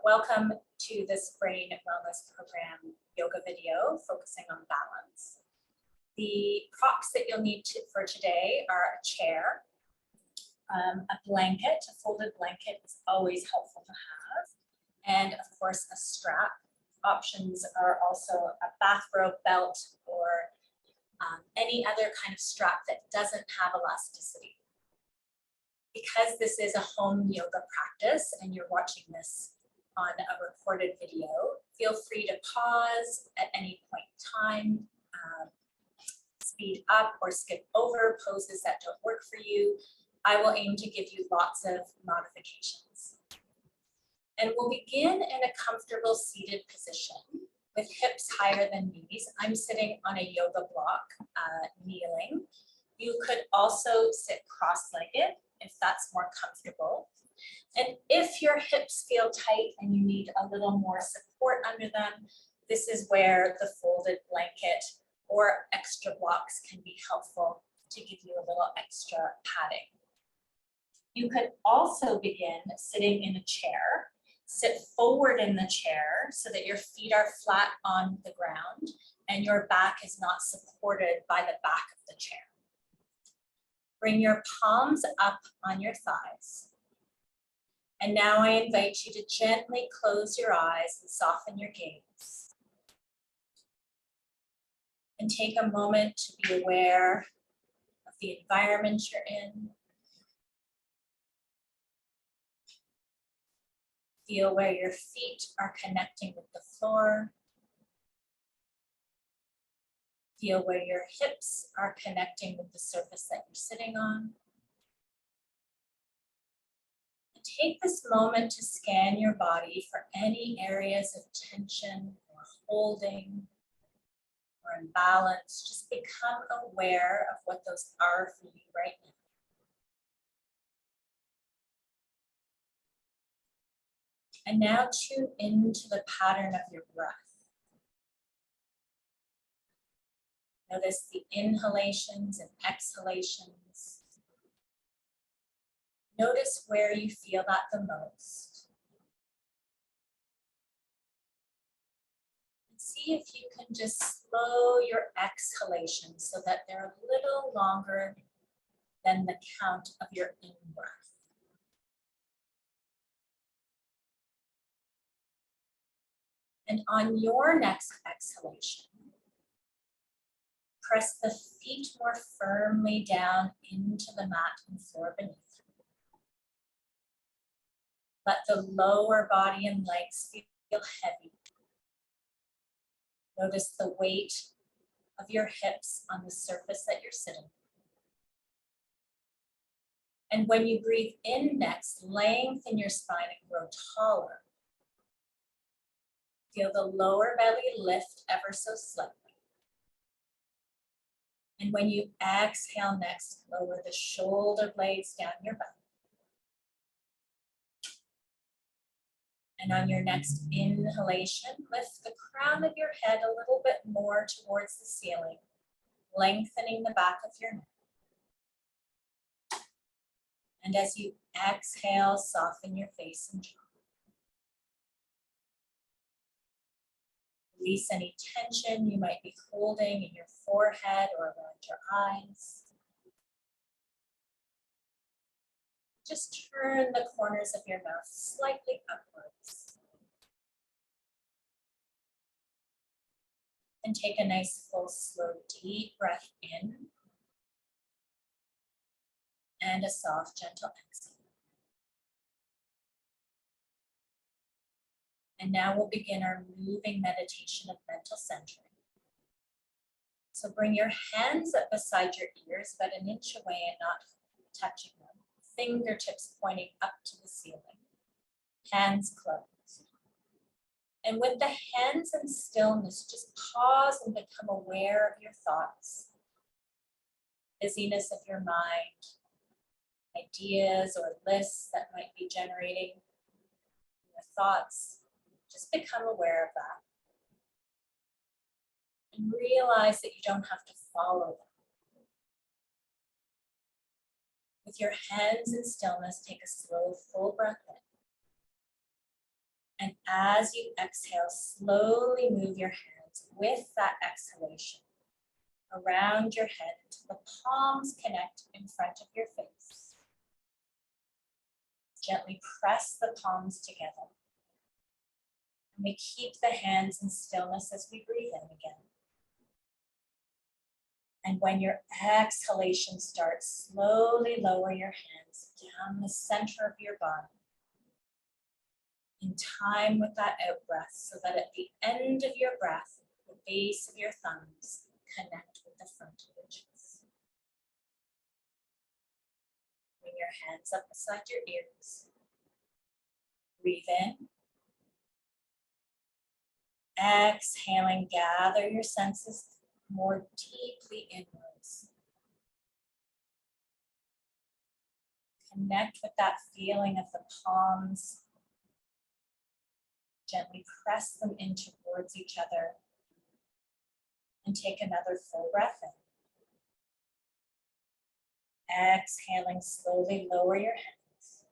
Welcome to this Brain Wellness Program yoga video focusing on balance. The props that you'll need for today are a chair, a blanket. A folded blanket is always helpful to have, and of course a strap. Options are also a bathrobe, belt, or any other kind of strap that doesn't have elasticity. Because this is a home yoga practice and you're watching this on a recorded video, feel free to pause at any point in time, speed up or skip over poses that don't work for you. I will aim to give you lots of modifications. And we'll begin in a comfortable seated position with hips higher than knees. I'm sitting on a yoga block, kneeling. You could also sit cross-legged if that's more comfortable. And if your hips feel tight and you need a little more support under them, this is where the folded blanket or extra blocks can be helpful to give you a little extra padding. You could also begin sitting in a chair. Sit forward in the chair so that your feet are flat on the ground and your back is not supported by the back of the chair. Bring your palms up on your thighs. And now I invite you to gently close your eyes and soften your gaze. And take a moment to be aware of the environment you're in. Feel where your feet are connecting with the floor. Feel where your hips are connecting with the surface that you're sitting on. And take this moment to scan your body for any areas of tension or holding or imbalance. Just become aware of what those are for you right now. And now tune into the pattern of your breath. Notice the inhalations and exhalations. Notice where you feel that the most. And see if you can just slow your exhalations so that they're a little longer than the count of your in-breath. And on your next exhalation, press the feet more firmly down into the mat and floor beneath. Let the lower body and legs feel heavy. Notice the weight of your hips on the surface that you're sitting. And when you breathe in next, lengthen your spine and grow taller. Feel the lower belly lift ever so slightly. And when you exhale next, lower the shoulder blades down your back. And on your next inhalation, lift the crown of your head a little bit more towards the ceiling, lengthening the back of your neck. And as you exhale, soften your face and jaw. Release any tension you might be holding in your forehead or around your eyes. Just turn the corners of your mouth slightly upwards. And take a nice, full, slow, deep breath in. And a soft, gentle exhale. And now we'll begin our moving meditation of mental centering. So bring your hands up beside your ears, about an inch away and not touching them. Fingertips pointing up to the ceiling. Hands closed. And with the hands in stillness, just pause and become aware of your thoughts. Busyness of your mind, ideas or lists that might be generating your thoughts. Just become aware of that. And realize that you don't have to follow them. With your hands in stillness, take a slow, full breath in. And as you exhale, slowly move your hands with that exhalation around your head until the palms connect in front of your face. Gently press the palms together. And we keep the hands in stillness as we breathe in again. And when your exhalation starts, slowly lower your hands down the center of your body in time with that out breath, so that at the end of your breath, the base of your thumbs connect with the front of your chest. Bring your hands up beside your ears. Breathe in. Exhaling, gather your senses more deeply inwards. Connect with that feeling of the palms. Gently press them in towards each other. And take another full breath in. Exhaling, slowly lower your hands.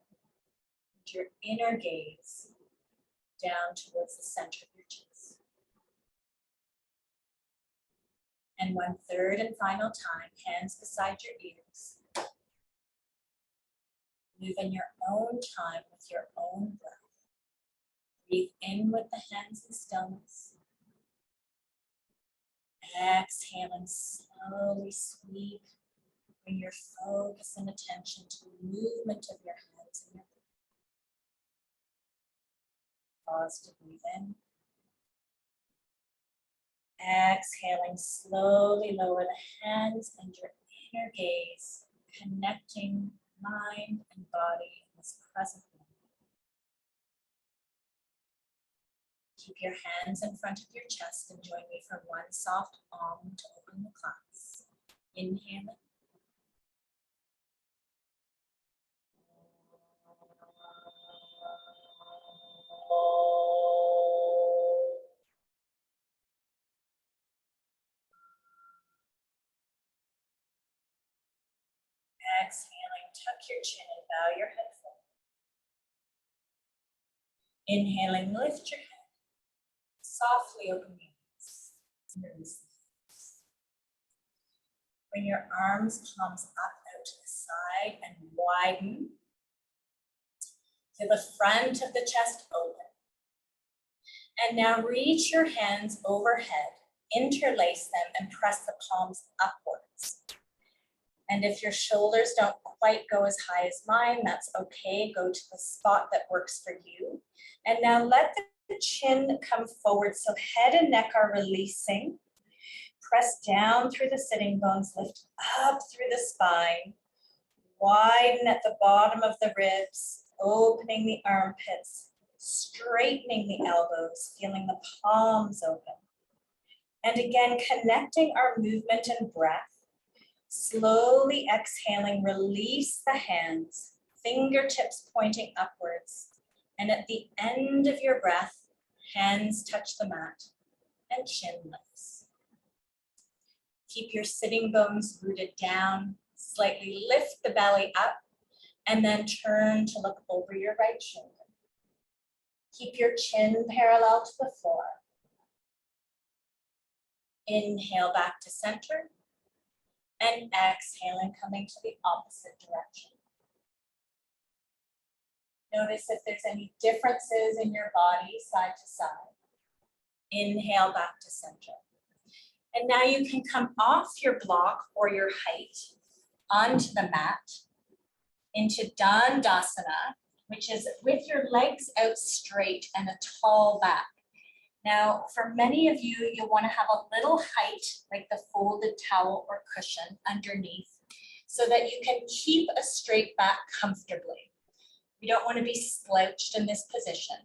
And your inner gaze down towards the center of your chest. And one third and final time, hands beside your ears. Move in your own time with your own breath. Breathe in with the hands in stillness. Exhale and slowly sweep. Bring your focus and attention to the movement of your hands and your breath. Pause to breathe in. Exhaling, slowly lower the hands and your inner gaze, connecting mind and body in this present moment. Keep your hands in front of your chest and join me for one soft Om to open the class. Inhale it. Exhaling, tuck your chin and bow your head forward. Inhaling, lift your head. Softly open your eyes. Release. Bring your arms, palms up out to the side and widen. Feel the front of the chest open. And now reach your hands overhead, interlace them, and press the palms upwards. And if your shoulders don't quite go as high as mine, that's okay. Go to the spot that works for you. And now let the chin come forward so head and neck are releasing. Press down through the sitting bones, lift up through the spine. Widen at the bottom of the ribs, opening the armpits, straightening the elbows, feeling the palms open. And again, connecting our movement and breath. Slowly exhaling, release the hands, fingertips pointing upwards. And at the end of your breath, hands touch the mat and chin lifts. Keep your sitting bones rooted down, slightly lift the belly up, and then turn to look over your right shoulder. Keep your chin parallel to the floor. Inhale back to center. And exhaling, coming to the opposite direction. Notice if there's any differences in your body side to side. Inhale back to center. And now you can come off your block or your height onto the mat into Dandasana, which is with your legs out straight and a tall back. Now, for many of you, you'll want to have a little height, like the folded towel or cushion underneath, so that you can keep a straight back comfortably. You don't want to be slouched in this position.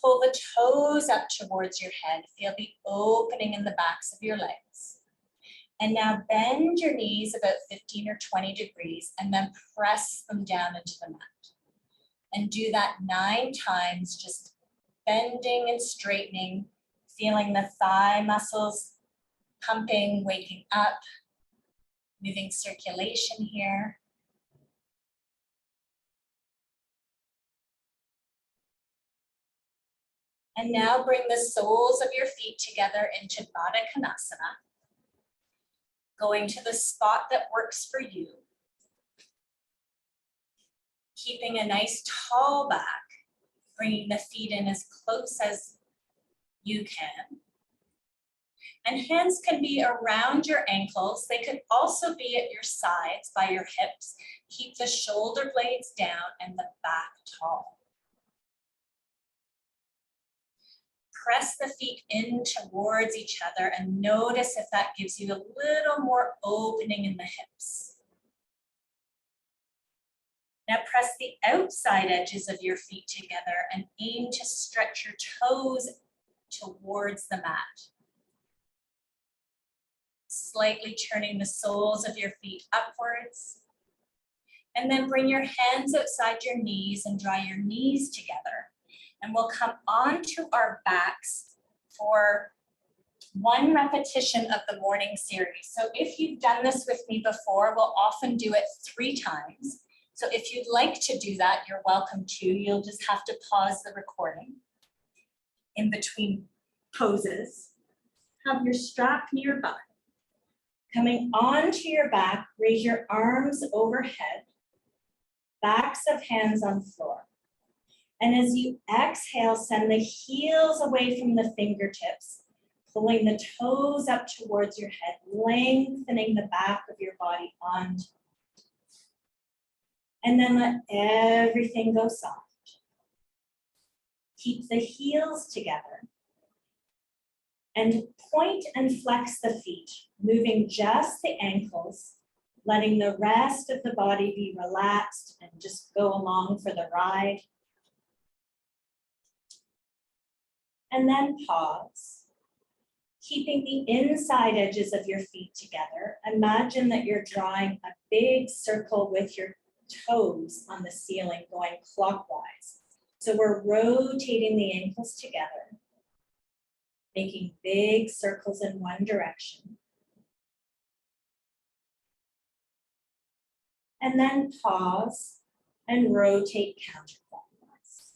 Pull the toes up towards your head. Feel the opening in the backs of your legs. And now bend your knees about 15 or 20 degrees and then press them down into the mat. And do that 9 times, just bending and straightening, feeling the thigh muscles pumping, waking up, moving circulation here. And now bring the soles of your feet together into Baddha Konasana, going to the spot that works for you. Keeping a nice tall back, bringing the feet in as close as you can. And hands can be around your ankles. They could also be at your sides by your hips. Keep the shoulder blades down and the back tall. Press the feet in towards each other and notice if that gives you a little more opening in the hips. Now press the outside edges of your feet together and aim to stretch your toes towards the mat. Slightly turning the soles of your feet upwards. And then bring your hands outside your knees and draw your knees together. And we'll come onto our backs for one repetition of the morning series. So if you've done this with me before, we'll often do it 3 times. So if you'd like to do that, you're welcome to. You'll just have to pause the recording in between poses. Have your strap nearby. Coming onto your back, raise your arms overhead, backs of hands on floor. And as you exhale, send the heels away from the fingertips, pulling the toes up towards your head, lengthening the back of your body onto. And then let everything go soft. Keep the heels together. And point and flex the feet, moving just the ankles, letting the rest of the body be relaxed and just go along for the ride. And then pause. Keeping the inside edges of your feet together, imagine that you're drawing a big circle with your toes on the ceiling going clockwise. So we're rotating the ankles together, making big circles in one direction. And then pause and rotate counterclockwise.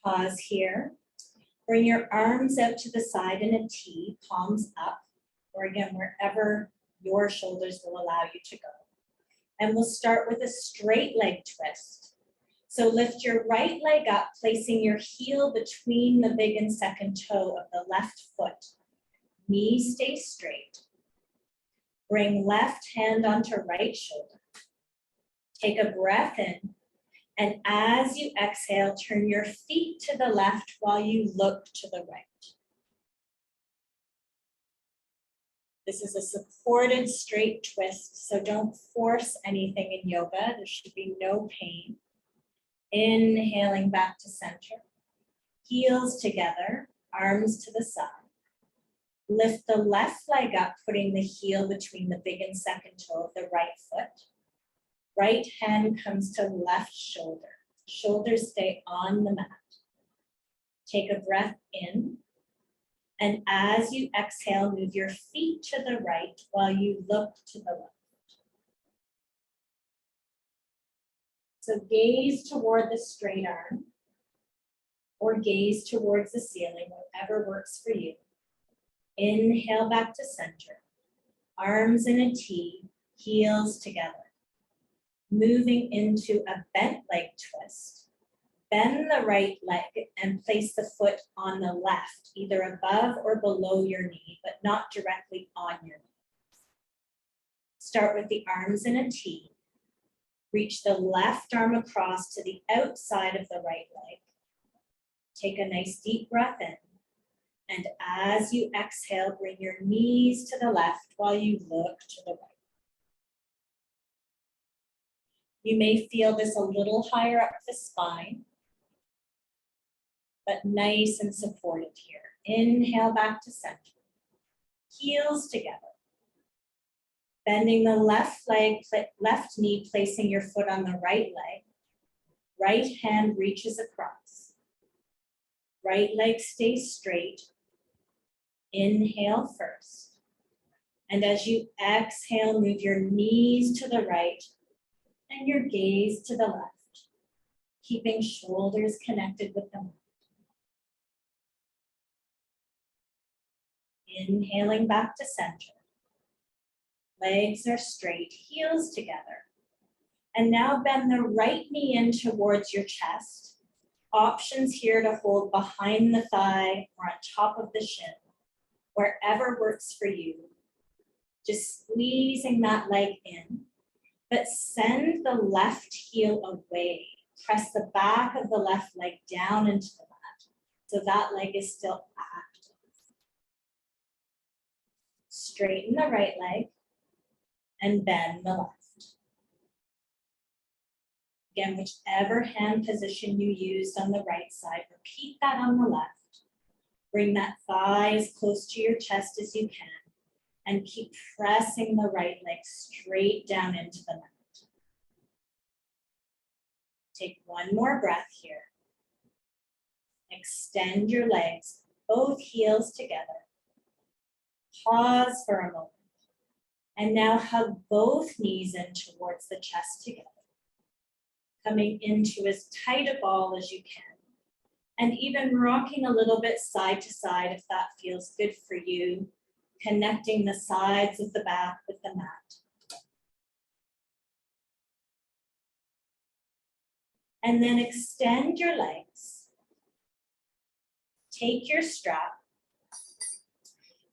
Pause here. Bring your arms out to the side in a T, palms up, or again, wherever your shoulders will allow you to go. And we'll start with a straight leg twist. So lift your right leg up, placing your heel between the big and second toe of the left foot. Knees stay straight. Bring left hand onto right shoulder. Take a breath in. And as you exhale, turn your feet to the left while you look to the right. This is a supported straight twist, so don't force anything in yoga. There should be no pain. Inhaling back to center. Heels together, arms to the side. Lift the left leg up, putting the heel between the big and second toe of the right foot. Right hand comes to left shoulder. Shoulders stay on the mat. Take a breath in. And as you exhale, move your feet to the right while you look to the left. So gaze toward the straight arm or gaze towards the ceiling, whatever works for you. Inhale back to center. Arms in a T, heels together. Moving into a bent leg twist. Bend the right leg and place the foot on the left, either above or below your knee, but not directly on your knee. Start with the arms in a T. Reach the left arm across to the outside of the right leg. Take a nice deep breath in. And as you exhale, bring your knees to the left while you look to the right. You may feel this a little higher up the spine, but nice and supported here. Inhale back to center. Heels together. Bending the left leg, left knee, placing your foot on the right leg. Right hand reaches across. Right leg stays straight. Inhale first. And as you exhale, move your knees to the right, And your gaze to the left, keeping shoulders connected with the mat. Inhaling back to center. Legs are straight, heels together. And now bend the right knee in towards your chest. Options here to hold behind the thigh or on top of the shin, wherever works for you. Just squeezing that leg in, but send the left heel away. Press the back of the left leg down into the mat, so that leg is still active. Straighten the right leg and bend the left. Again, whichever hand position you used on the right side, repeat that on the left. Bring that thigh as close to your chest as you can, and keep pressing the right leg straight down into the mat. Take one more breath here. Extend your legs, both heels together. Pause for a moment. And now hug both knees in towards the chest together. Coming into as tight a ball as you can. And even rocking a little bit side to side if that feels good for you. Connecting the sides of the back with the mat. And then extend your legs. Take your strap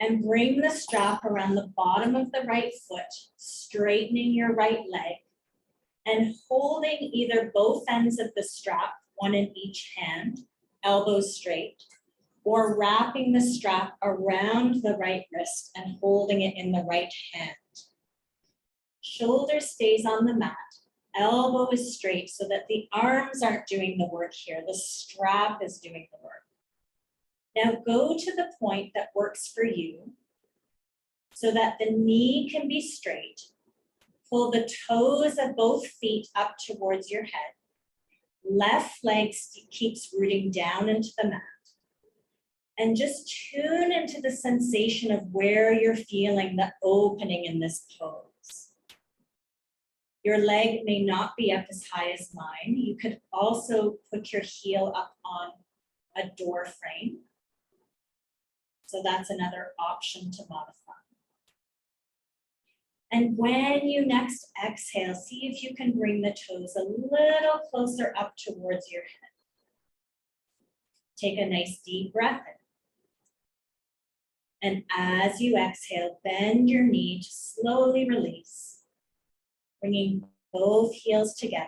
and bring the strap around the bottom of the right foot, straightening your right leg and holding either both ends of the strap, one in each hand, elbows straight, or wrapping the strap around the right wrist and holding it in the right hand. Shoulder stays on the mat, elbow is straight so that the arms aren't doing the work here, the strap is doing the work. Now go to the point that works for you so that the knee can be straight. Pull the toes of both feet up towards your head. Left leg keeps rooting down into the mat. And just tune into the sensation of where you're feeling the opening in this pose. Your leg may not be up as high as mine. You could also put your heel up on a door frame. So that's another option to modify. And when you next exhale, see if you can bring the toes a little closer up towards your head. Take a nice deep breath in. And as you exhale, bend your knee to slowly release, bringing both heels together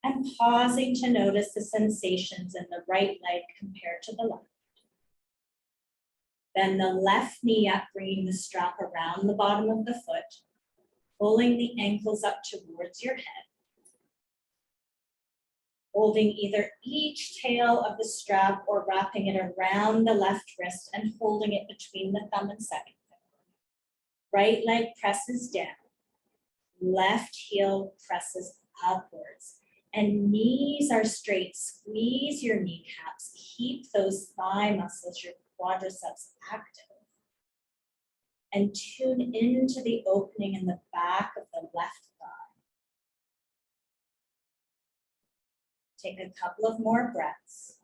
and pausing to notice the sensations in the right leg compared to the left. Bend the left knee up, bringing the strap around the bottom of the foot, pulling the ankles up towards your head. Holding either each tail of the strap or wrapping it around the left wrist and holding it between the thumb and second finger. Right leg presses down, left heel presses upwards, and knees are straight. Squeeze your kneecaps, keep those thigh muscles, your quadriceps active. And tune into the opening in the back of the left thigh. Take a couple of more breaths.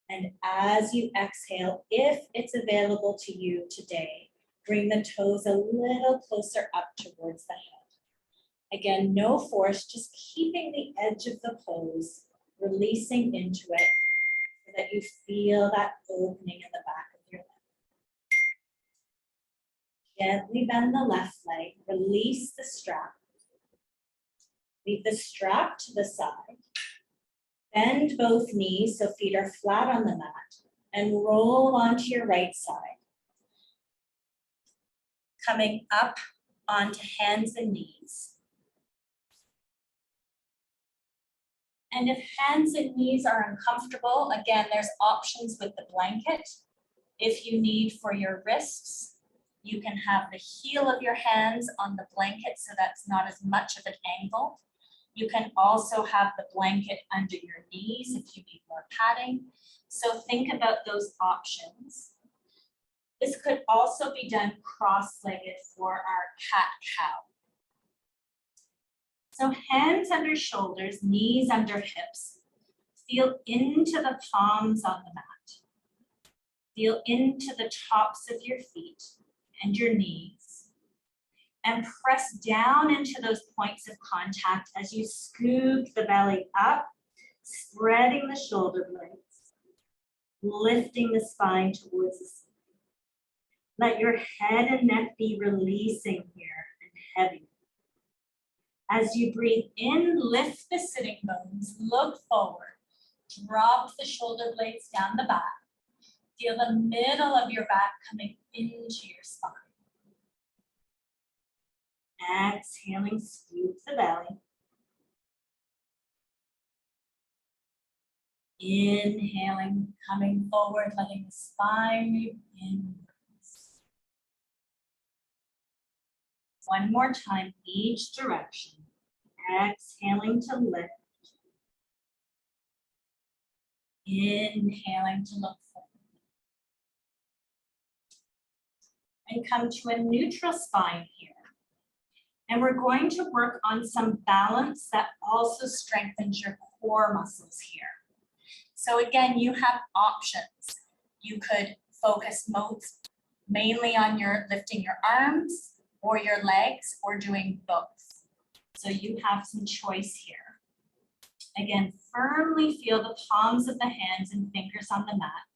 And as you exhale, if it's available to you today, bring the toes a little closer up towards the head. Again, no force, just keeping the edge of the pose, releasing into it so that you feel that opening in the back of your leg. Gently bend the left leg, release the strap. Leave the strap to the side. Bend both knees so feet are flat on the mat and roll onto your right side. Coming up onto hands and knees. And if hands and knees are uncomfortable, again, there's options with the blanket. If you need for your wrists, you can have the heel of your hands on the blanket so that's not as much of an angle. You can also have the blanket under your knees if you need more padding. So think about those options. This could also be done cross-legged for our cat-cow. So hands under shoulders, knees under hips. Feel into the palms on the mat. Feel into the tops of your feet and your knees. And press down into those points of contact as you scoop the belly up, spreading the shoulder blades, lifting the spine towards the ceiling. Let your head and neck be releasing here and heavy. As you breathe in, lift the sitting bones, look forward, drop the shoulder blades down the back. Feel the middle of your back coming into your spine. Exhaling, scoop the belly. Inhaling, coming forward, letting the spine move in. One more time, each direction. Exhaling to lift. Inhaling to look forward. And come to a neutral spine here. And we're going to work on some balance that also strengthens your core muscles here. So again, you have options. You could focus most mainly on your lifting your arms or your legs or doing both. So you have some choice here. Again, firmly feel the palms of the hands and fingers on the mat,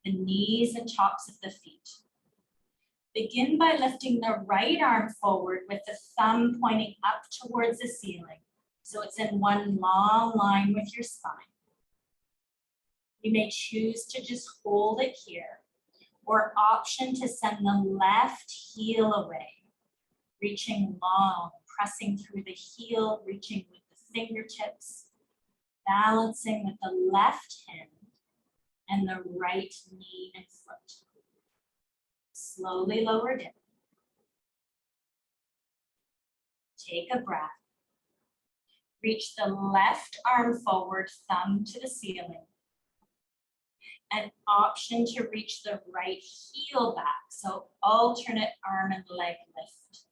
the knees and tops of the feet. Begin by lifting the right arm forward with the thumb pointing up towards the ceiling, so it's in one long line with your spine. You may choose to just hold it here, or option to send the left heel away, reaching long, pressing through the heel, reaching with the fingertips, balancing with the left hand and the right knee and foot. Slowly lower down. Take a breath. Reach the left arm forward, thumb to the ceiling. An option to reach the right heel back, so alternate arm and leg lift.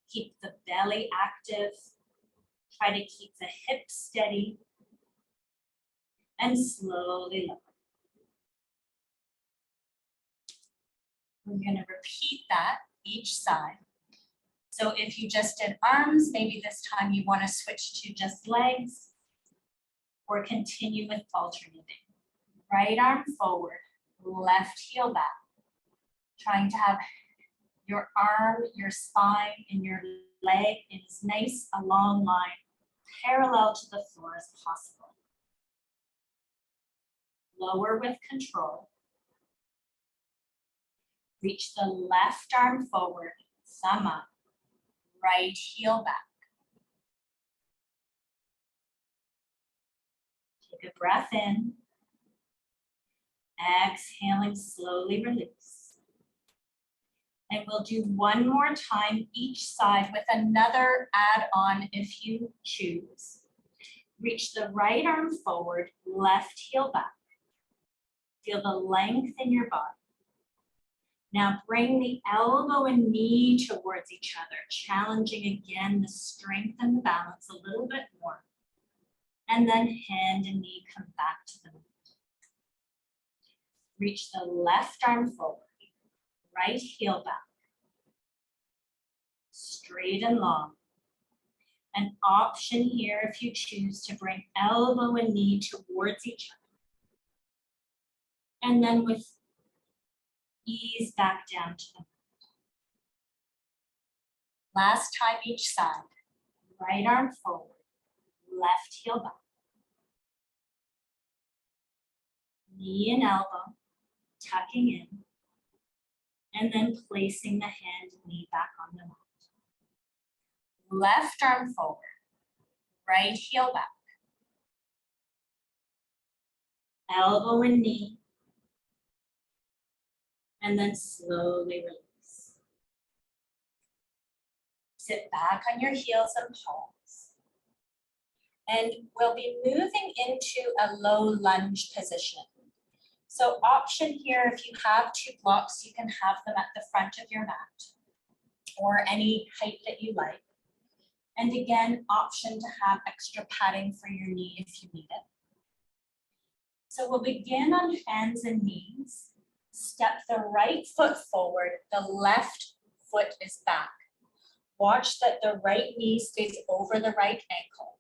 Keep the belly active. Try to keep the hips steady. And slowly lower. We're going to repeat that each side. So if you just did arms, maybe this time you want to switch to just legs or continue with alternating. Right arm forward, left heel back. Trying to have your arm, your spine, and your leg in as nice a long line, parallel to the floor as possible. Lower with control. Reach the left arm forward, thumb up, right heel back. Take a breath in. Exhaling, slowly release. And we'll do one more time each side with another add-on if you choose. Reach the right arm forward, left heel back. Feel the length in your body. Now bring the elbow and knee towards each other, challenging again the strength and the balance a little bit more. And then hand and knee come back to the mat. Reach the left arm forward, right heel back. Straight and long. An option here if you choose to bring elbow and knee towards each other. And then with ease back down to the mat. Last time each side. Right arm forward, left heel back. Knee and elbow, tucking in. And then placing the hand and knee back on the mat. Left arm forward, right heel back. Elbow and knee. And then slowly release. Sit back on your heels and palms. And we'll be moving into a low lunge position. So option here, if you have two blocks, you can have them at the front of your mat or any height that you like. And again, option to have extra padding for your knee if you need it. So we'll begin on hands and knees. Step the right foot forward, the left foot is back. Watch that the right knee stays over the right ankle.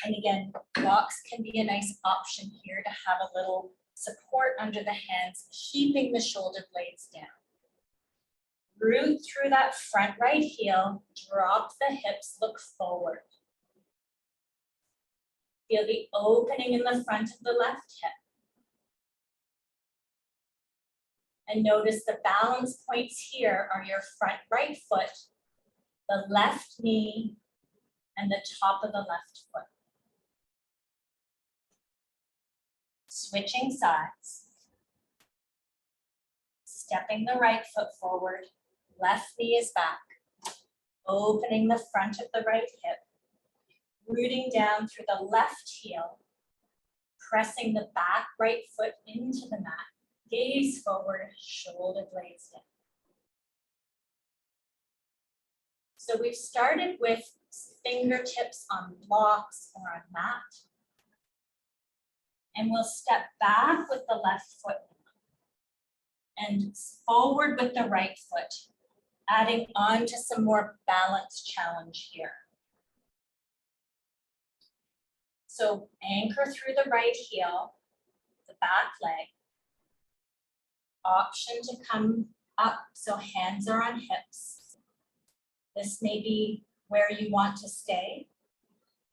And again, blocks can be a nice option here to have a little support under the hands, keeping the shoulder blades down. Root through that front right heel, drop the hips, look forward. Feel the opening in the front of the left hip. And notice the balance points here are your front right foot, the left knee, and the top of the left foot. Switching sides. Stepping the right foot forward, left knee is back. Opening the front of the right hip. Rooting down through the left heel. Pressing the back right foot into the mat. Gaze forward, shoulder blades down. So we've started with fingertips on blocks or on mat. And we'll step back with the left foot and forward with the right foot, adding on to some more balance challenge here. So anchor through the right heel, the back leg. Option to come up, so hands are on hips. This may be where you want to stay.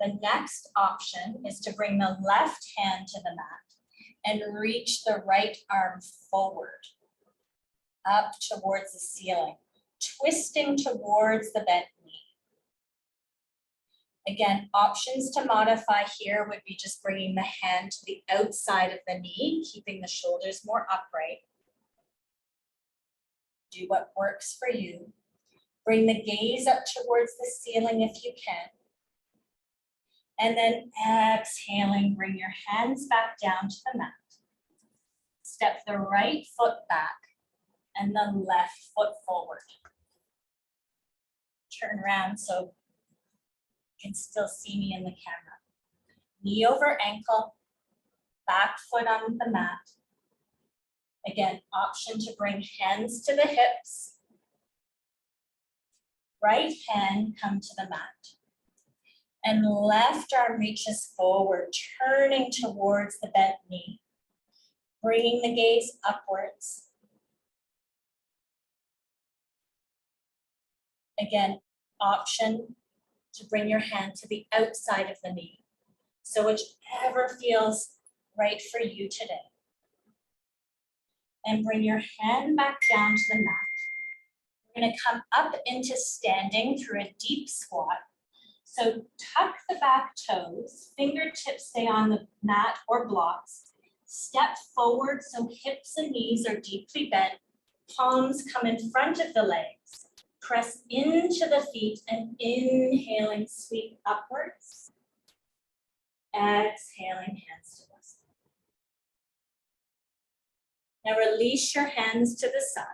The next option is to bring the left hand to the mat and reach the right arm forward, up towards the ceiling, twisting towards the bent knee. Again, options to modify here would be just bringing the hand to the outside of the knee, keeping the shoulders more upright. Do what works for you. Bring the gaze up towards the ceiling if you can. And then exhaling, bring your hands back down to the mat. Step the right foot back and the left foot forward. Turn around so you can still see me in the camera. Knee over ankle, back foot on the mat. Again, option to bring hands to the hips. Right hand come to the mat. And left arm reaches forward, turning towards the bent knee. Bringing the gaze upwards. Again, option to bring your hand to the outside of the knee. So whichever feels right for you today. And bring your hand back down to the mat. We're going to come up into standing through a deep squat. So tuck the back toes, fingertips stay on the mat or blocks. Step forward so hips and knees are deeply bent. Palms come in front of the legs. Press into the feet and inhaling, sweep upwards. Exhaling, hands to the side. Now release your hands to the side.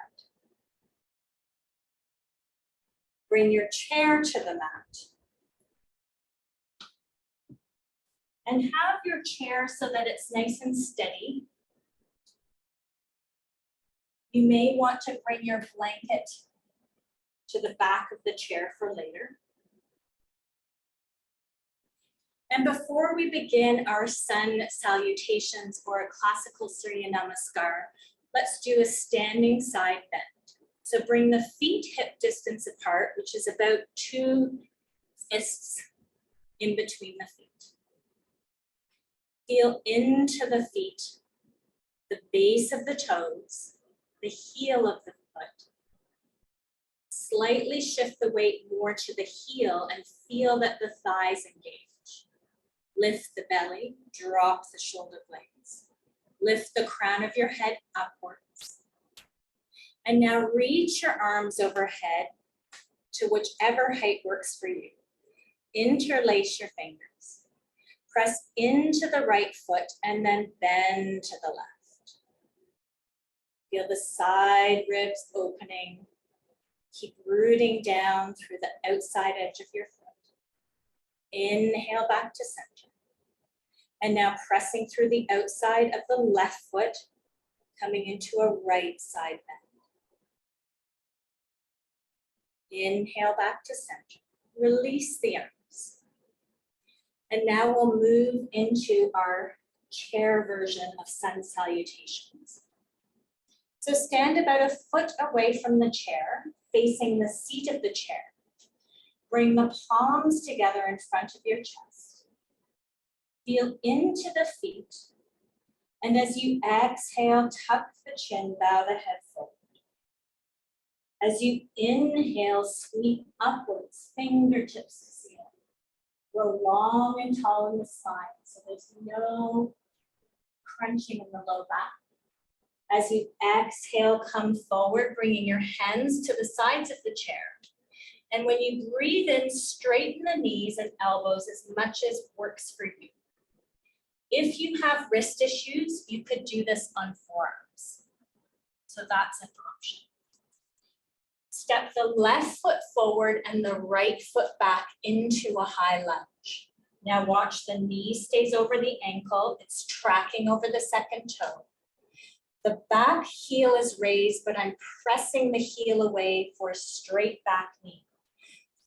Bring your chair to the mat. And have your chair so that it's nice and steady. You may want to bring your blanket to the back of the chair for later. And before we begin our sun salutations or a classical Surya Namaskar, let's do a standing side bend. So bring the feet hip distance apart, which is about 2 fists in between the feet. Feel into the feet, the base of the toes, the heel of the foot. Slightly shift the weight more to the heel and feel that the thighs engage. Lift the belly, drop the shoulder blades. Lift the crown of your head upwards. And now reach your arms overhead to whichever height works for you. Interlace your fingers. Press into the right foot and then bend to the left. Feel the side ribs opening. Keep rooting down through the outside edge of your foot. Inhale back to center. And now pressing through the outside of the left foot, coming into a right side bend. Inhale back to center. Release the arms. And now we'll move into our chair version of sun salutations. So stand about a foot away from the chair, facing the seat of the chair. Bring the palms together in front of your chest. Feel into the feet. And as you exhale, tuck the chin, bow the head forward. As you inhale, sweep upwards, fingertips to ceiling. Grow long and tall in the spine, so there's no crunching in the low back. As you exhale, come forward, bringing your hands to the sides of the chair. And when you breathe in, straighten the knees and elbows as much as works for you. If you have wrist issues, you could do this on forearms. So that's an option. Step the left foot forward and the right foot back into a high lunge. Now watch the knee stays over the ankle. It's tracking over the second toe. The back heel is raised, but I'm pressing the heel away for a straight back knee.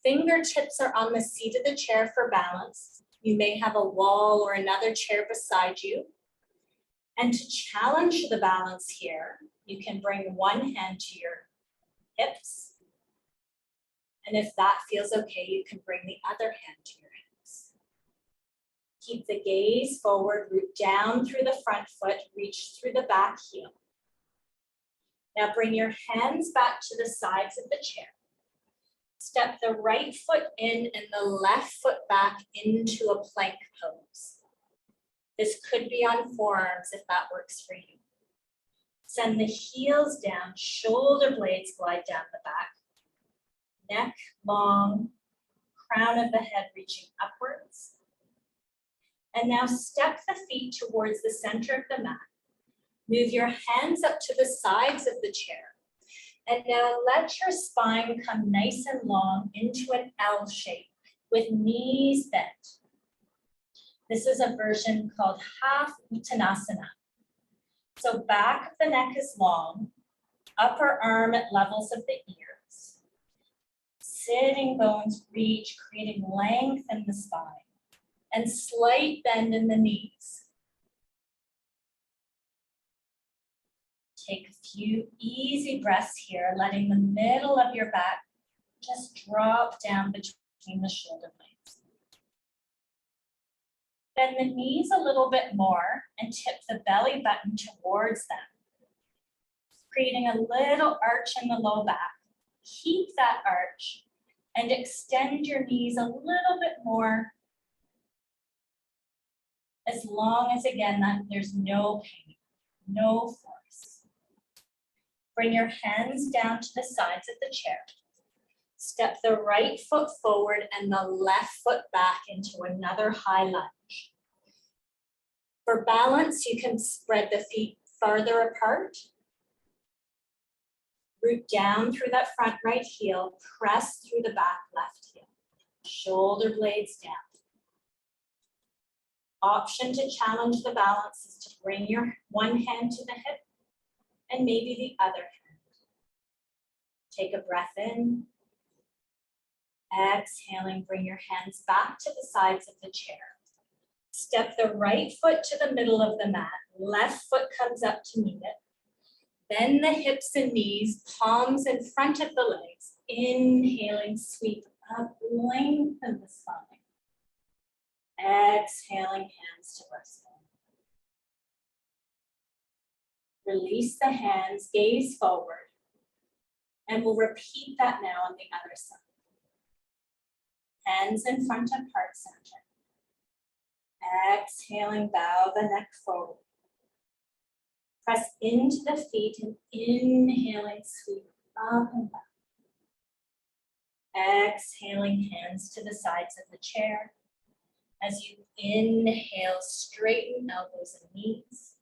Fingertips are on the seat of the chair for balance. You may have a wall or another chair beside you. And to challenge the balance here, you can bring one hand to your hips. And if that feels okay, you can bring the other hand to your hips. Keep the gaze forward, root down through the front foot, reach through the back heel. Now bring your hands back to the sides of the chair. Step the right foot in and the left foot back into a plank pose. This could be on forearms if that works for you. Send the heels down, shoulder blades glide down the back. Neck long, crown of the head reaching upwards. And now step the feet towards the center of the mat. Move your hands up to the sides of the chair. And now let your spine come nice and long into an L shape with knees bent. This is a version called half Uttanasana. So back of the neck is long, upper arm at levels of the ears. Sitting bones reach, creating length in the spine and slight bend in the knees. Take a few easy breaths here, letting the middle of your back just drop down between the shoulder blades. Bend the knees a little bit more and tip the belly button towards them, creating a little arch in the low back. Keep that arch and extend your knees a little bit more, as long as, again, that there's no pain, no force. Bring your hands down to the sides of the chair. Step the right foot forward and the left foot back into another high lunge. For balance, you can spread the feet farther apart. Root down through that front right heel, press through the back left heel. Shoulder blades down. Option to challenge the balance is to bring your one hand to the hip and maybe the other hand. Take a breath in. Exhaling, bring your hands back to the sides of the chair. Step the right foot to the middle of the mat. Left foot comes up to meet it. Bend the hips and knees, palms in front of the legs. Inhaling, sweep up, lengthen the spine. Exhaling, hands to breastbone. Release the hands, gaze forward. And we'll repeat that now on the other side. Hands in front of heart center. Exhaling, bow the neck forward. Press into the feet and inhaling, sweep up and back. Exhaling, hands to the sides of the chair. As you inhale, straighten elbows and knees.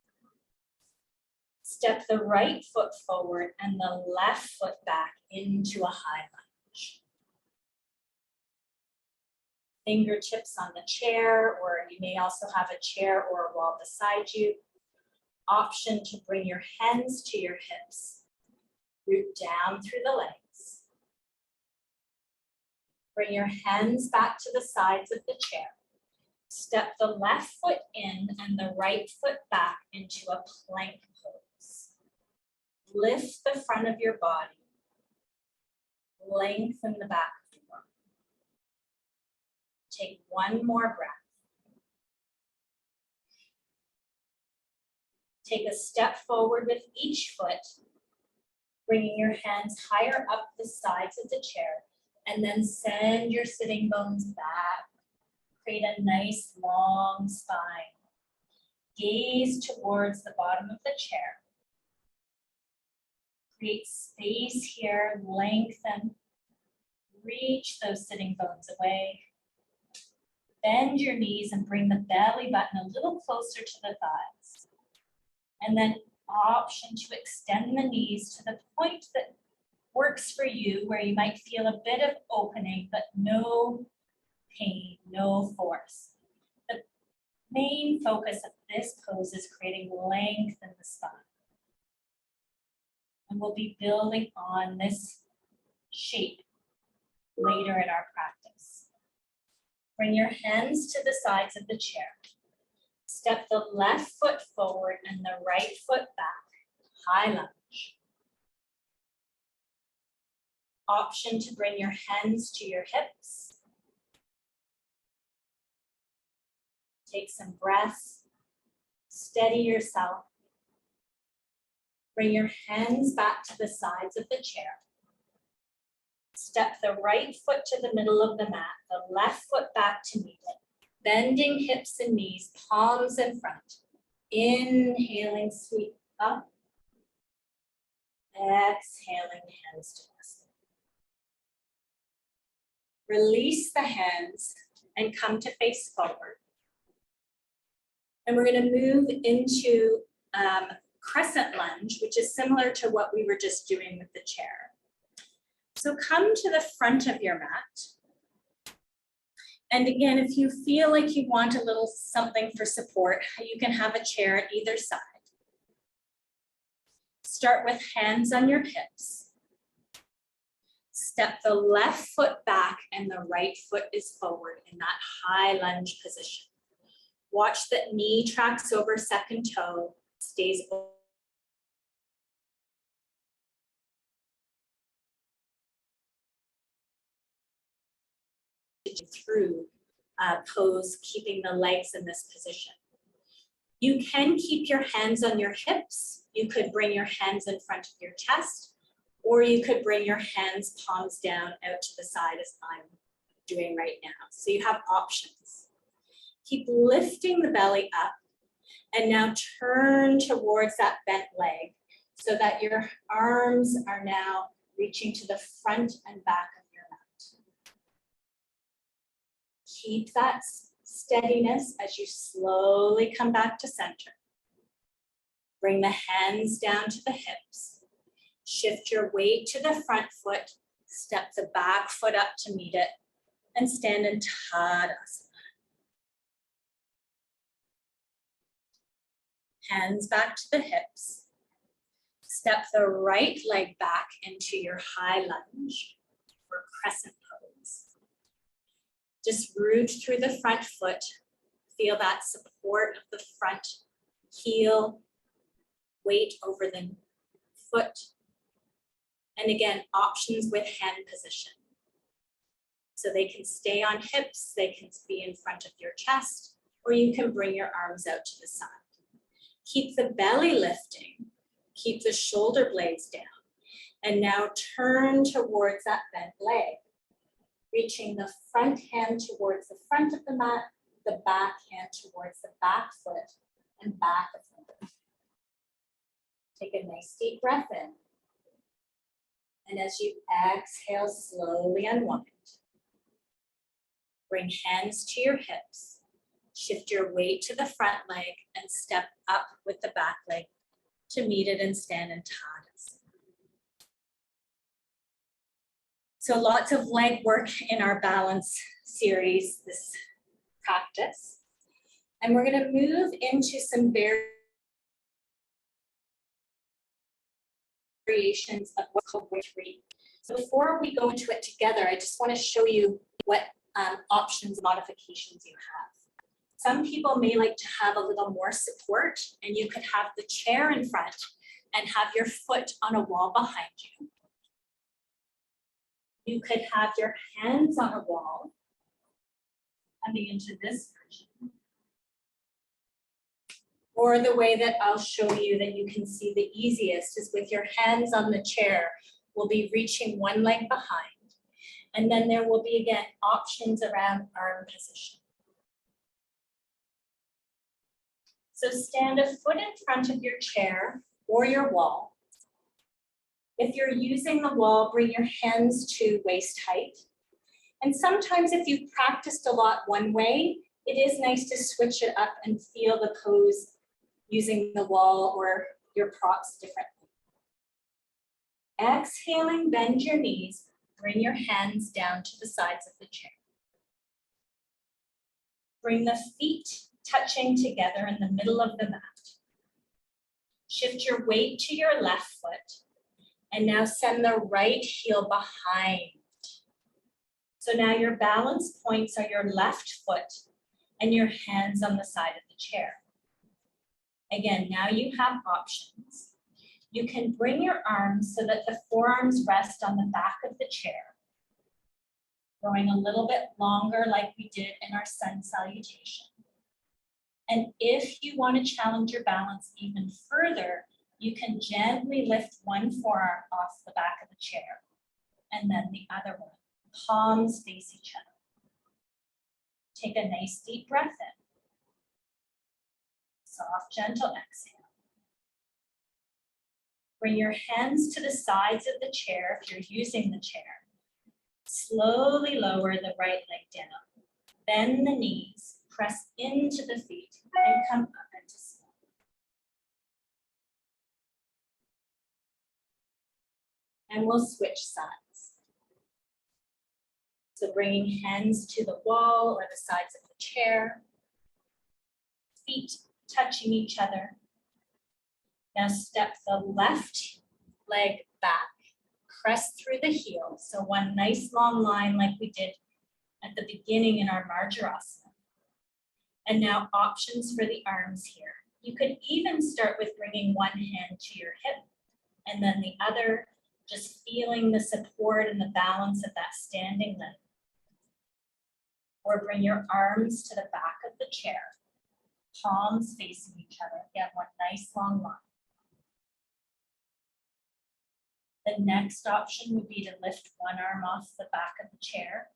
Step the right foot forward and the left foot back into a high lunge. Fingertips on the chair, or you may also have a chair or a wall beside you. Option to bring your hands to your hips. Root down through the legs. Bring your hands back to the sides of the chair. Step the left foot in and the right foot back into a plank pose. Lift the front of your body. Lengthen the back of your body. Take one more breath. Take a step forward with each foot, bringing your hands higher up the sides of the chair, and then send your sitting bones back. Create a nice long spine. Gaze towards the bottom of the chair. Create space here, lengthen. Reach those sitting bones away. Bend your knees and bring the belly button a little closer to the thighs. And then option to extend the knees to the point that works for you, where you might feel a bit of opening, but no pain, no force. The main focus of this pose is creating length in the spine. And we'll be building on this shape later in our practice. Bring your hands to the sides of the chair. Step the left foot forward and the right foot back. High lunge. Option to bring your hands to your hips. Take some breaths. Steady yourself. Bring your hands back to the sides of the chair. Step the right foot to the middle of the mat, the left foot back to meet it. Bending hips and knees, palms in front. Inhaling, sweep up. Exhaling, hands to rest. Release the hands and come to face forward. And we're going to move into crescent lunge, which is similar to what we were just doing with the chair. So come to the front of your mat. And again, if you feel like you want a little something for support, you can have a chair at either side. Start with hands on your hips. Step the left foot back and the right foot is forward in that high lunge position. Watch that knee tracks over second toe, stays over. Through pose, keeping the legs in this position. You can keep your hands on your hips. You could bring your hands in front of your chest, or you could bring your hands palms down out to the side as I'm doing right now. So you have options. Keep lifting the belly up and now turn towards that bent leg so that your arms are now reaching to the front and back of your mat. Keep that steadiness as you slowly come back to center. Bring the hands down to the hips. Shift your weight to the front foot. Step the back foot up to meet it and stand in Tadasana. Hands back to the hips. Step the right leg back into your high lunge or crescent pose. Just root through the front foot. Feel that support of the front heel, weight over the foot. And again, options with hand position. So they can stay on hips, they can be in front of your chest, or you can bring your arms out to the side. Keep the belly lifting, keep the shoulder blades down, and now turn towards that bent leg, reaching the front hand towards the front of the mat, the back hand towards the back foot and back of the mat. Take a nice deep breath in. And as you exhale, slowly unwind. Bring hands to your hips. Shift your weight to the front leg and step up with the back leg to meet it and stand in Tadasana. So lots of leg work in our balance series, this practice. And we're going to move into some variations of what's called weight tree. So before we go into it together, I just want to show you what options, modifications you have. Some people may like to have a little more support, and you could have the chair in front and have your foot on a wall behind you. You could have your hands on a wall coming into this version. Or the way that I'll show you that you can see the easiest is with your hands on the chair. We'll be reaching one leg behind. And then there will be, again, options around arm position. So stand a foot in front of your chair or your wall. If you're using the wall, bring your hands to waist height. And sometimes if you've practiced a lot one way, it is nice to switch it up and feel the pose using the wall or your props differently. Exhaling, bend your knees, bring your hands down to the sides of the chair. Bring the feet touching together in the middle of the mat. Shift your weight to your left foot, and now send the right heel behind. So now your balance points are your left foot and your hands on the side of the chair. Again, now you have options. You can bring your arms so that the forearms rest on the back of the chair, going a little bit longer like we did in our sun salutation. And if you want to challenge your balance even further, you can gently lift one forearm off the back of the chair and then the other one. Palms face each other. Take a nice deep breath in. Soft, gentle exhale. Bring your hands to the sides of the chair if you're using the chair. Slowly lower the right leg down. Bend the knees, press into the feet, and come up into small. And we'll switch sides. So bringing hands to the wall or the sides of the chair. Feet touching each other. Now step the left leg back. Press through the heel. So one nice long line like we did at the beginning in our Marjarasana. And now options for the arms here. You could even start with bringing one hand to your hip and then the other, just feeling the support and the balance of that standing leg. Or bring your arms to the back of the chair, palms facing each other. Again, one nice long line. The next option would be to lift one arm off the back of the chair,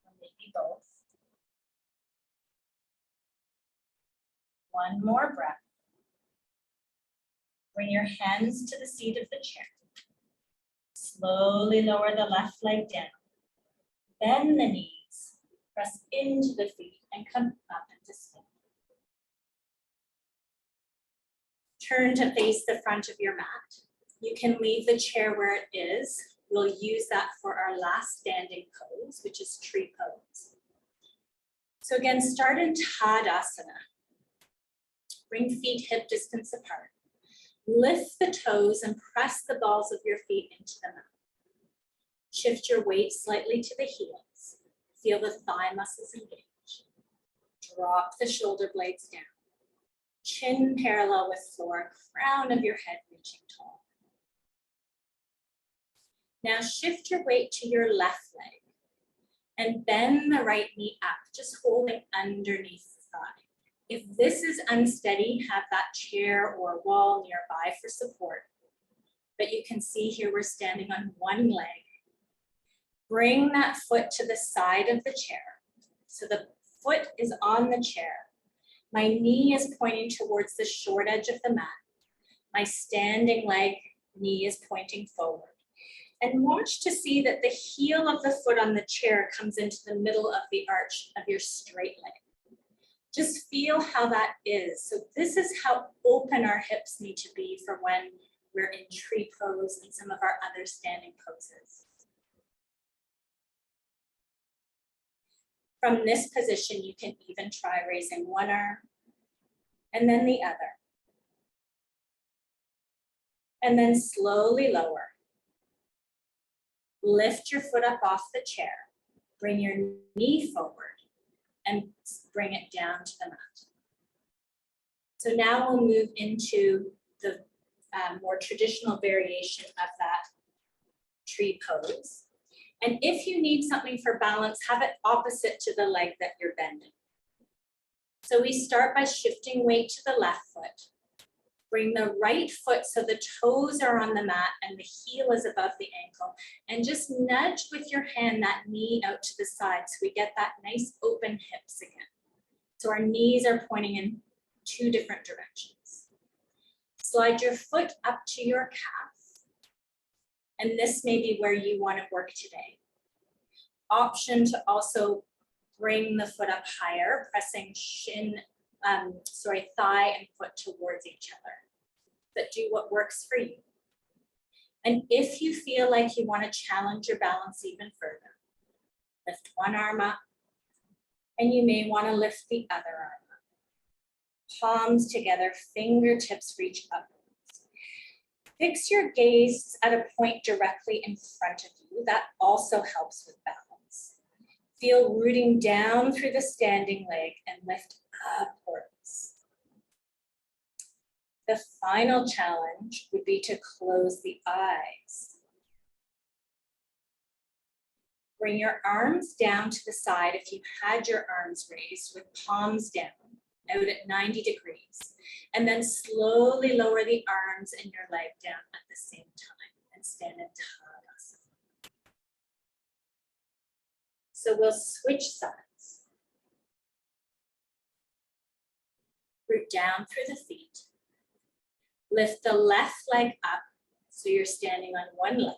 or maybe both. One more breath. Bring your hands to the seat of the chair. Slowly lower the left leg down. Bend the knees, press into the feet, and come up into spin. Turn to face the front of your mat. You can leave the chair where it is. We'll use that for our last standing pose, which is tree pose. So again, start in Tadasana. Bring feet hip distance apart. Lift the toes and press the balls of your feet into the mat. Shift your weight slightly to the heels. Feel the thigh muscles engage. Drop the shoulder blades down. Chin parallel with floor, crown of your head reaching tall. Now shift your weight to your left leg and bend the right knee up, just holding underneath the thigh. If this is unsteady, have that chair or wall nearby for support. But you can see here we're standing on one leg. Bring that foot to the side of the chair. So the foot is on the chair. My knee is pointing towards the short edge of the mat. My standing leg knee is pointing forward. And watch to see that the heel of the foot on the chair comes into the middle of the arch of your straight leg. Just feel how that is. So this is how open our hips need to be for when we're in tree pose and some of our other standing poses. From this position, you can even try raising one arm and then the other. And then slowly lower. Lift your foot up off the chair. Bring your knee forward and bring it down to the mat. So now we'll move into the more traditional variation of that tree pose. And if you need something for balance, have it opposite to the leg that you're bending. So we start by shifting weight to the left foot. Bring the right foot so the toes are on the mat and the heel is above the ankle. And just nudge with your hand that knee out to the side so we get that nice open hips again. So our knees are pointing in two different directions. Slide your foot up to your calf. And this may be where you want to work today. Option to also bring the foot up higher, pressing thigh and foot towards each other. But do what works for you. And if you feel like you want to challenge your balance even further, lift one arm up, and you may want to lift the other arm up. Palms together, fingertips reach upwards. Fix your gaze at a point directly in front of you. That also helps with balance. Feel rooting down through the standing leg and lift upwards. The final challenge would be to close the eyes. Bring your arms down to the side if you had your arms raised with palms down, out at 90 degrees. And then slowly lower the arms and your leg down at the same time and stand in Tadasana. So we'll switch sides. Root down through the feet. Lift the left leg up so you're standing on one leg.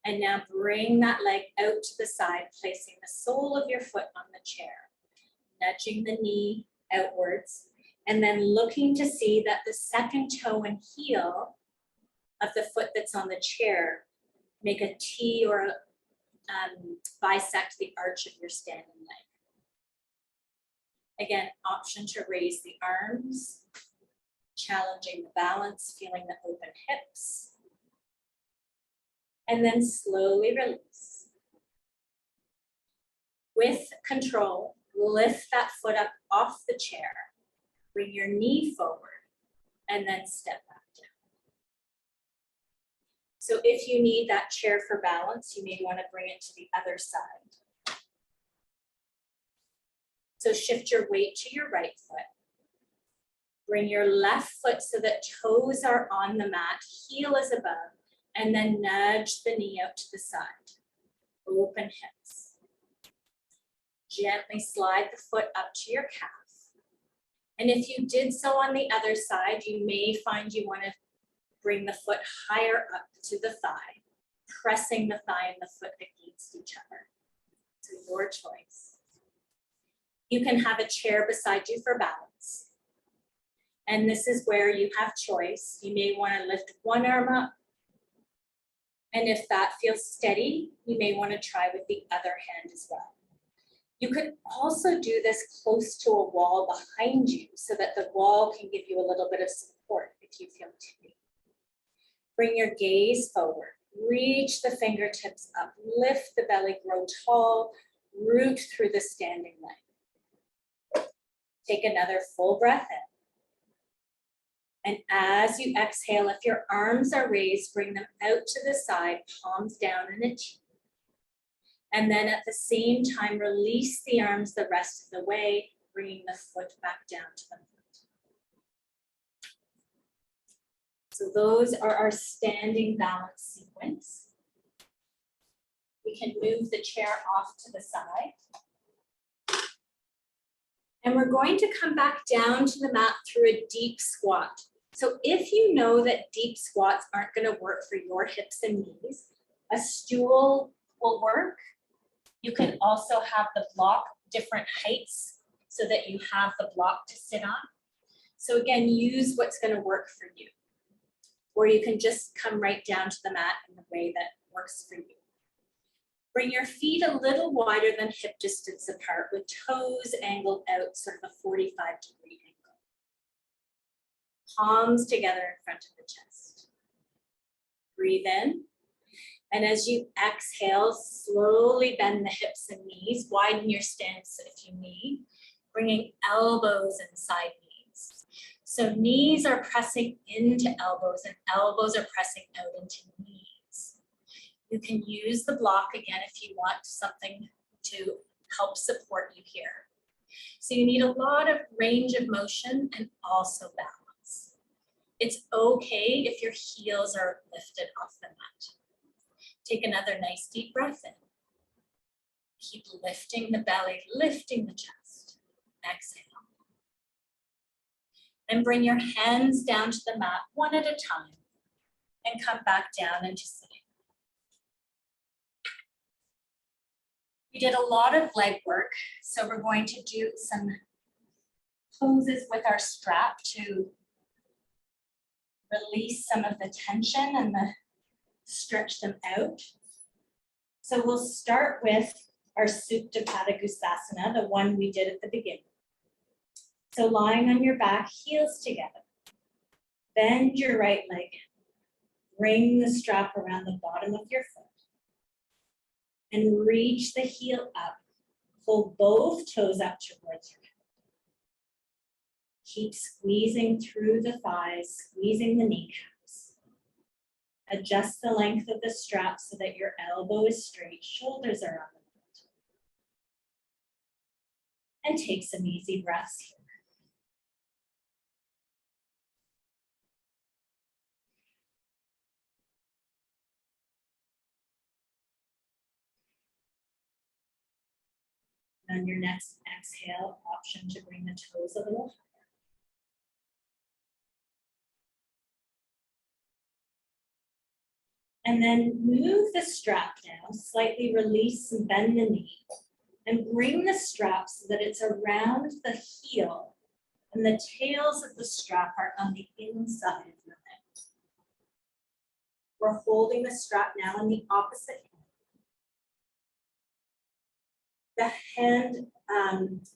And now bring that leg out to the side, placing the sole of your foot on the chair, nudging the knee outwards, and then looking to see that the second toe and heel of the foot that's on the chair make a T or bisect the arch of your standing leg. Again, option to raise the arms, challenging the balance, feeling the open hips, and then slowly release. With control, lift that foot up off the chair, bring your knee forward, and then step back down. So if you need that chair for balance, you may want to bring it to the other side. So shift your weight to your right foot. Bring your left foot so that toes are on the mat, heel is above, and then nudge the knee out to the side. Open hips. Gently slide the foot up to your calf. And if you did so on the other side, you may find you want to bring the foot higher up to the thigh, pressing the thigh and the foot against each other. So your choice. You can have a chair beside you for balance. And this is where you have choice. You may want to lift one arm up. And if that feels steady, you may want to try with the other hand as well. You could also do this close to a wall behind you so that the wall can give you a little bit of support if you feel timid. Bring your gaze forward, reach the fingertips up, lift the belly, grow tall, root through the standing leg. Take another full breath in. And as you exhale, if your arms are raised, bring them out to the side, palms down in a T. And then at the same time, release the arms the rest of the way, bringing the foot back down to the mat. So those are our standing balance sequence. We can move the chair off to the side. And we're going to come back down to the mat through a deep squat. So if you know that deep squats aren't going to work for your hips and knees, a stool will work. You can also have the block different heights so that you have the block to sit on. So again, use what's going to work for you. Or you can just come right down to the mat in the way that works for you. Bring your feet a little wider than hip distance apart with toes angled out, sort of a 45-degree angle. Palms together in front of the chest. Breathe in. And as you exhale, slowly bend the hips and knees. Widen your stance if you need. Bringing elbows inside knees. So knees are pressing into elbows and elbows are pressing out into knees. You can use the block again if you want something to help support you here. So you need a lot of range of motion and also balance. It's okay if your heels are lifted off the mat. Take another nice deep breath in. Keep lifting the belly, lifting the chest. Exhale. And bring your hands down to the mat one at a time and come back down into sitting. We did a lot of leg work, so we're going to do some poses with our strap to release some of the tension and stretch them out. So we'll start with our Supta Padangusthasana, the one we did at the beginning. So lying on your back, heels together. Bend your right leg in. Bring the strap around the bottom of your foot. And reach the heel up. Pull both toes up towards your head. Keep squeezing through the thighs, squeezing the kneecaps. Adjust the length of the strap so that your elbow is straight, shoulders are on the mat. And take some easy breaths here. On your next exhale, option to bring the toes a little higher. And then move the strap down, slightly release and bend the knee. And bring the strap so that it's around the heel and the tails of the strap are on the inside of your leg. We're holding the strap now on the opposite hand. The hand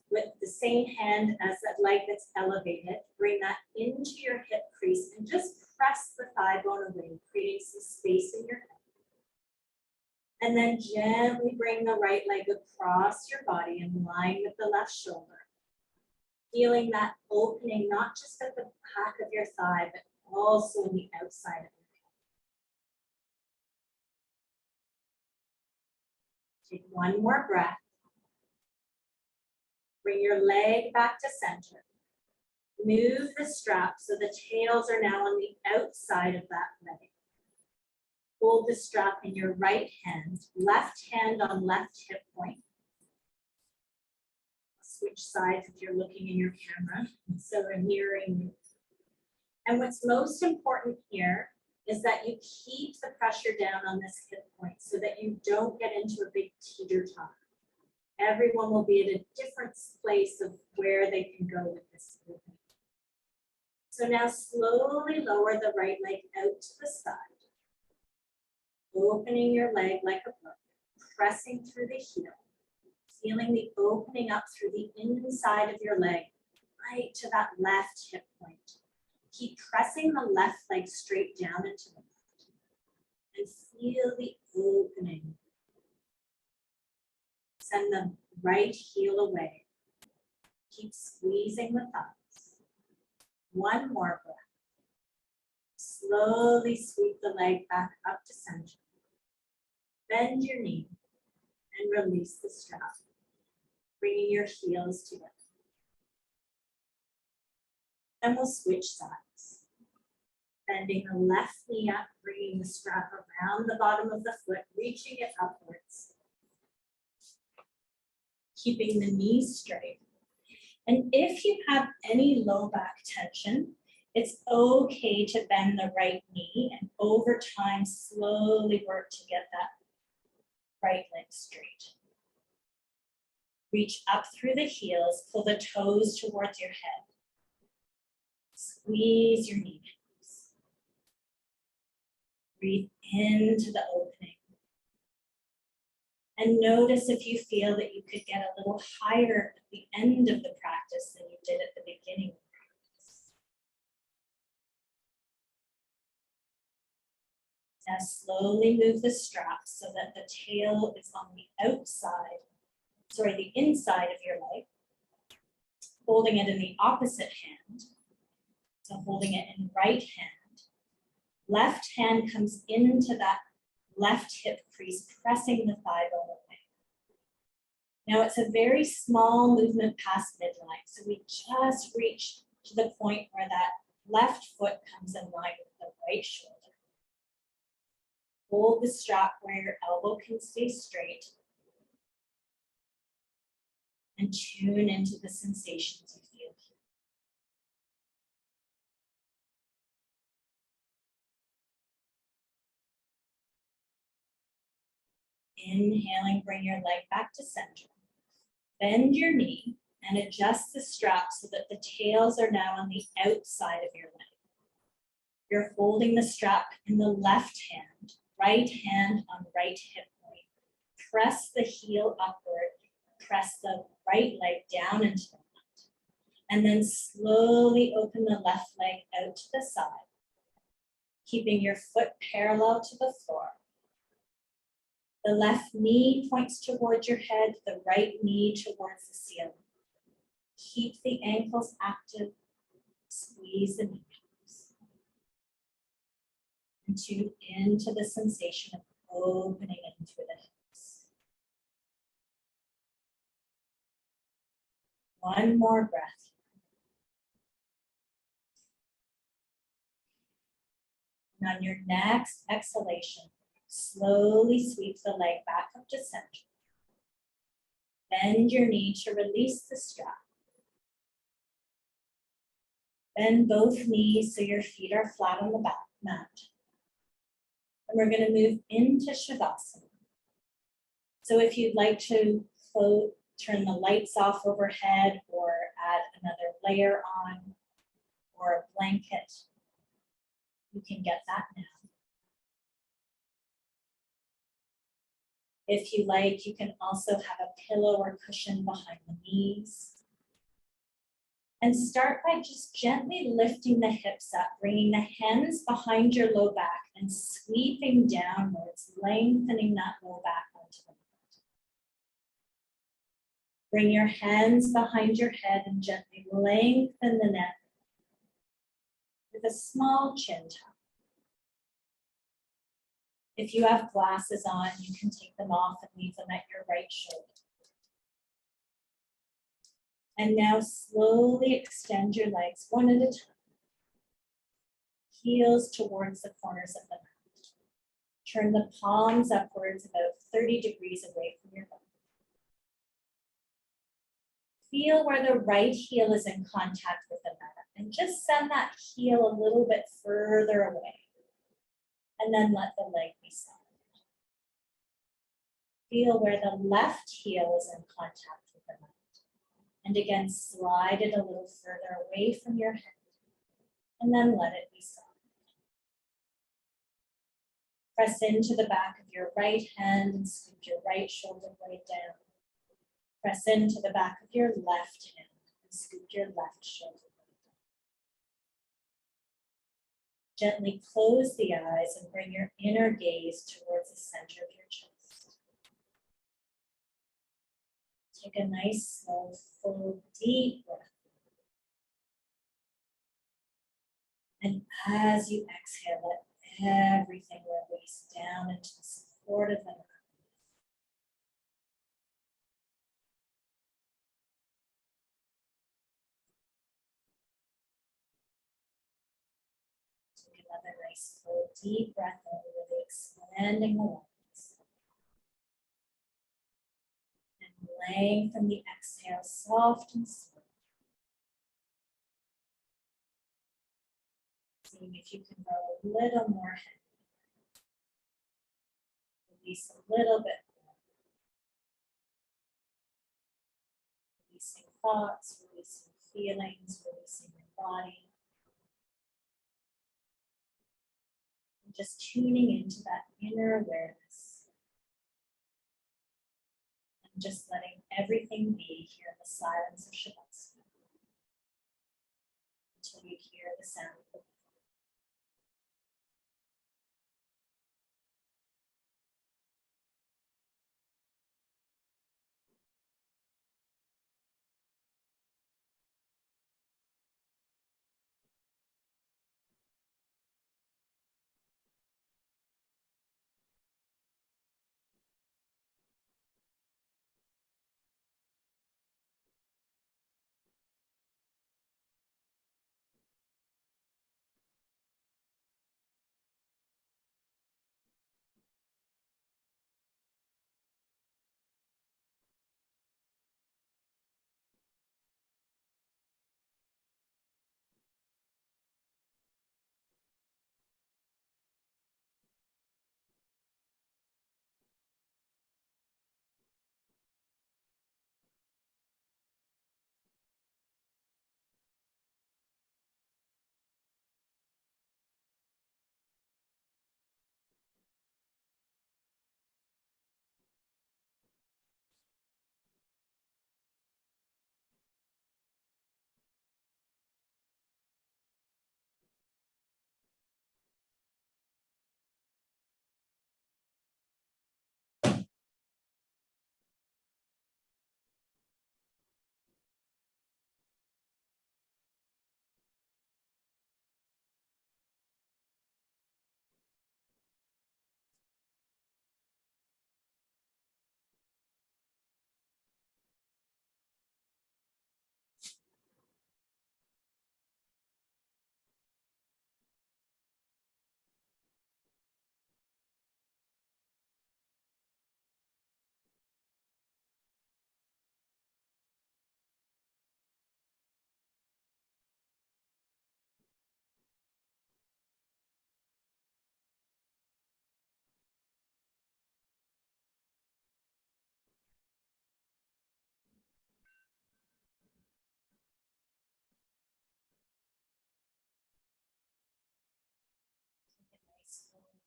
with the same hand as that leg that's elevated, bring that into your hip crease and just press the thigh bone away, creating some space in your hip. And then gently bring the right leg across your body in line with the left shoulder. Feeling that opening, not just at the back of your thigh, but also on the outside of your hip. Take one more breath. Bring your leg back to center. Move the strap so the tails are now on the outside of that leg. Hold the strap in your right hand on left hip point. Switch sides if you're looking in your camera, so we're mirroring you. And what's most important here is that you keep the pressure down on this hip point so that you don't get into a big teeter totter. Everyone will be at a different place of where they can go with this movement. So now slowly lower the right leg out to the side. Opening your leg like a book, pressing through the heel. Feeling the opening up through the inside of your leg, right to that left hip point. Keep pressing the left leg straight down into the mat. And feel the opening. Send the right heel away. Keep squeezing the thumbs. One more breath. Slowly sweep the leg back up to center. Bend your knee and release the strap, bringing your heels together. And we'll switch sides. Bending the left knee up, bringing the strap around the bottom of the foot, reaching it upwards. Keeping the knees straight. And if you have any low back tension, it's okay to bend the right knee and over time slowly work to get that right leg straight. Reach up through the heels, pull the toes towards your head. Squeeze your kneecaps. Breathe into the opening. And notice if you feel that you could get a little higher at the end of the practice than you did at the beginning of the practice. Now slowly move the strap so that the tail is on the outside, the inside of your leg, holding it in the opposite hand. So holding it in right hand. Left hand comes into that left hip crease, pressing the thigh bone away. Now it's a very small movement past midline, so we just reach to the point where that left foot comes in line with the right shoulder. Hold the strap where your elbow can stay straight and tune into the sensations you feel here. Inhaling, bring your leg back to center. Bend your knee and adjust the strap so that the tails are now on the outside of your leg. You're holding the strap in the left hand, right hand on right hip point. Press the heel upward, press the right leg down into the mat. And then slowly open the left leg out to the side, keeping your foot parallel to the floor. The left knee points towards your head, the right knee towards the ceiling. Keep the ankles active, squeeze the kneecaps. And tune into the sensation of opening into the hips. One more breath. And on your next exhalation, slowly sweep the leg back up to center. Bend your knee to release the strap. Bend both knees so your feet are flat on the back mat. And we're going to move into Shavasana. So if you'd like to turn the lights off overhead or add another layer on or a blanket, you can get that now. If you like, you can also have a pillow or cushion behind the knees. And start by just gently lifting the hips up, bringing the hands behind your low back and sweeping downwards, lengthening that low back onto the mat. Bring your hands behind your head and gently lengthen the neck with a small chin tuck. If you have glasses on, you can take them off and leave them at your right shoulder. And now slowly extend your legs one at a time. Heels towards the corners of the mat. Turn the palms upwards about 30 degrees away from your body. Feel where the right heel is in contact with the mat and just send that heel a little bit further away. And then let the leg be soft. Feel where the left heel is in contact with the mat. And again, slide it a little further away from your head. And then let it be soft. Press into the back of your right hand and scoop your right shoulder blade down. Press into the back of your left hand and scoop your left shoulder blade down. Gently close the eyes and bring your inner gaze towards the center of your chest. Take a nice, slow, full, deep breath. And as you exhale, let everything release down into the support of the earth. Take another nice, full, deep breath in, really expanding the lungs. And lengthen the exhale, soft and slow. Seeing if you can grow a little more heavy. Release a little bit more. Releasing thoughts, releasing feelings, releasing your body. And just tuning into that inner awareness. just letting everything be here in the silence of Shavasana until you hear the sound of the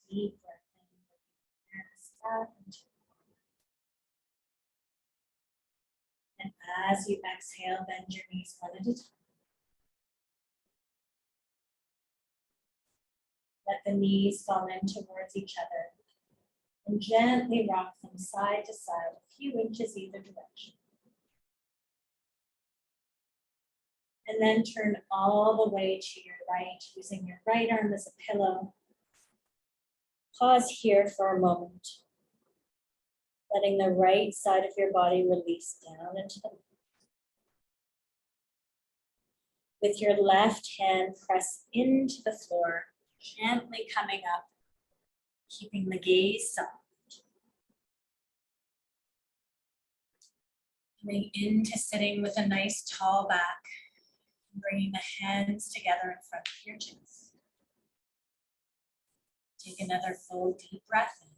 deep breath in, out into and as you exhale, bend your knees one at a time. Let the knees fall in towards each other and gently rock them side to side, a few inches either direction. And then turn all the way to your right, using your right arm as a pillow. Pause here for a moment, letting the right side of your body release down into the left. With your left hand, press into the floor, gently coming up, keeping the gaze soft. Coming into sitting with a nice tall back, and bringing the hands together in front of your chest. Take another full deep breath in.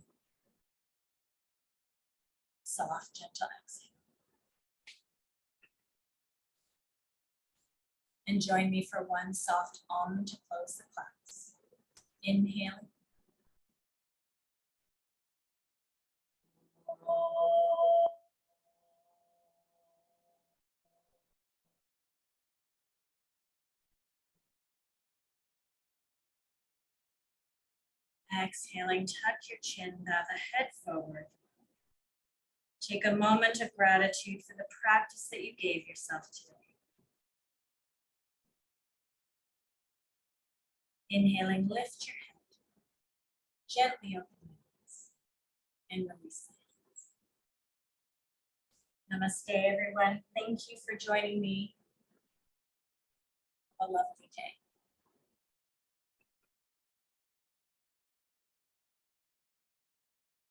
Soft, gentle exhale. And join me for one soft Om to close the class. Inhale. Exhaling, tuck your chin, bow the head forward. Take a moment of gratitude for the practice that you gave yourself today. Inhaling, lift your head. Gently open the eyes and release the hands. Namaste, everyone. Thank you for joining me. Have a lovely day.